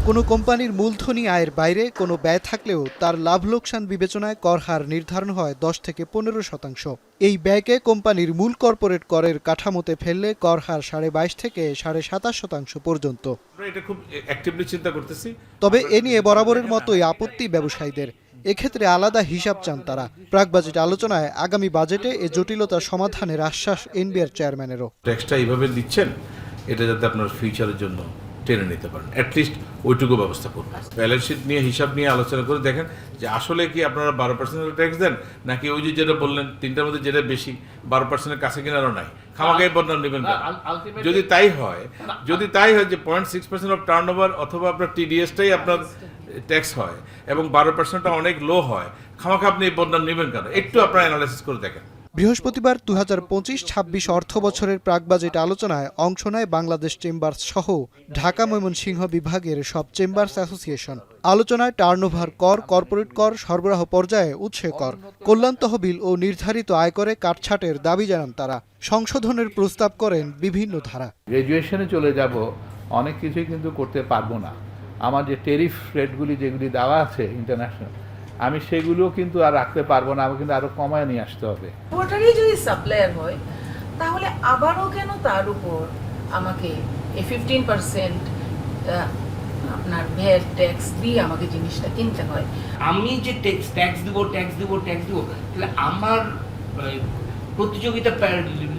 কোনো কোম্পানির মূলধনী আয়ের বাইরে কোনো ব্যয় থাকলেও তার লাভ লোকসান বিবেচনায় কর হার নির্ধারণ হয় ১০ থেকে ১৫%। এই ব্যয়কে কোম্পানির মূল কর্পোরেট করের কাঠামোতে ফেললে কর হার ২২.৫ থেকে ২৭.৫% পর্যন্ত। এটা খুব অ্যাক্টিভলি চিন্তা করতেছি। তবে এ নিয়ে বরাবরের মতোই আপত্তি ব্যবসায়ীদের। এক্ষেত্রে আলাদা হিসাব চান তারা। প্রাক বাজেট আলোচনায় আগামী বাজেটে এ জটিলতা সমাধানের আশ্বাস এনবিআর চেয়ারম্যানেরও। ট্যাক্সটা এইভাবে দিচ্ছেন, এটা যাতে আপনার ফিউচারের জন্য টেনে নিতে পারেন, অ্যাটলিস্ট ওইটুকু ব্যবস্থা করবেন। ব্যালেন্স শিট নিয়ে হিসাব নিয়ে আলোচনা করে দেখেন যে আসলে কি আপনারা 12% ট্যাক্স দেন, নাকি ওই যে যেটা বললেন তিনটার মধ্যে যেটা বেশি 12%-এর কাছে কিনারও নাই, খামাখাই বদনাম নেবেন। যদি তাই হয় যে 0.6% অফ টার্ন ওভার অথবা আপনার টিডিএসটাই আপনার ট্যাক্স হয় এবং 12%টা অনেক লো হয়, খামাখা আপনি এই বদনাম নেবেন কেন? একটু আপনারা অ্যানালাইসিস করে দেখেন। বৃহস্পতিবার ২০২৫-২৬ অর্থ বছরের প্রাক বাজেট আলোচনায় অংশ নেয় বাংলাদেশ চেম্বার্স সহ ঢাকা ময়মনসিংহ বিভাগের সব চেম্বার্স অ্যাসোসিয়েশন। আলোচনায় টার্নওভার কর, কর্পোরেট কর, সরবরাহ পর্যায়ে উৎসে কর, কল্যাণ তহবিল ও নির্ধারিত আয়করে কাটছাটের দাবি জানান তারা। সংশোধনের প্রস্তাব করেন বিভিন্ন ধারা। গ্র্যাজুয়েশনে চলে যাব, অনেক কিছুই কিন্তু করতে পারবো না। আমার যে ট্যারিফ রেটগুলি যেগুলি দেওয়া আছে ইন্টারন্যাশনাল, আমি সেগুলো কিন্তু আর রাখতে পারবো না, আমাকে কিন্তু আরো কমায় নিয়ে আসতে হবে। ওটারই যদি সাপ্লায়ার হয় তাহলে আবারও কেন তার উপর আমাকে এই 15% আপনার ভ্যাট ট্যাক্স দিয়ে আমাকে জিনিসটা কিনতে হয়। আমি যে ট্যাক্স দিব তাহলে আমার প্রতিযোগিতা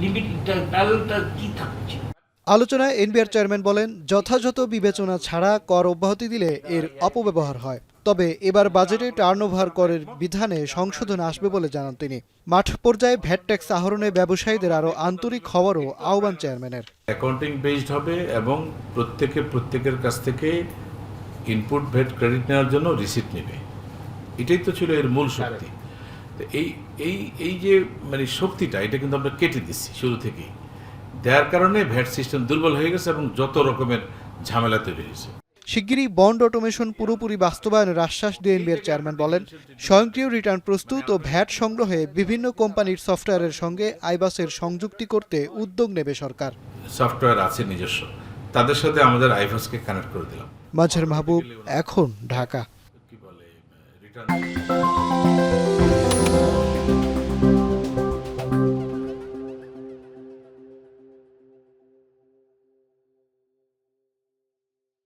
লিমিটটা প্যারালেলটা কি থাকছে? আলোচনায় এনবিআর চেয়ারম্যান বলেন, যথাযথ বিবেচনা ছাড়া কর অব্যাহতি দিলে এর অপব্যবহার হয়। তবে এবার বাজেটে টার্নওভার করের বিধানে সংশোধন আসবে বলে জানান তিনি। মাঠ পর্যায়ে ভ্যাট ট্যাক্স আহরণে ব্যবসায়ীদের আরও আন্তরিক হওয়ারও আহ্বান চেয়ারম্যানের। অ্যাকাউন্টিং বেসড হবে এবং প্রত্যেকের কাছ থেকে ইনপুট ভ্যাট ক্রেডিট নেওয়ার জন্য রিসিপ্ট নেবে। এটাই তো ছিল এর মূল শক্তি। তো এই যে মানে শক্তিটা, এটা কিন্তু আমরা কেটে দিচ্ছি শুরু থেকেই। দেওয়ার কারণে ভ্যাট সিস্টেম দুর্বল হয়ে গেছে এবং যত রকমের ঝামেলা তৈরি হয়েছে। শিগগিরই বন্ড অটোমেশন পুরোপুরি বাস্তবায়নের আশ্বাস দিয়ে এনবিআর চেয়ারম্যান বলেন, স্বয়ংক্রিয় রিটার্ন প্রস্তুত ও ভ্যাট সংগ্রহে বিভিন্ন কোম্পানির সফটওয়্যারের সঙ্গে আইবাসের সংযুক্তি করতে উদ্যোগ নেবে সরকার। সফটওয়্যার আছে নিজস্ব, তাদের সাথে আমাদের আইবাসকে কানেক্ট করে দিলাম। মাজহার মাহবুব, এখন, ঢাকা। কি বলে রিটার্ন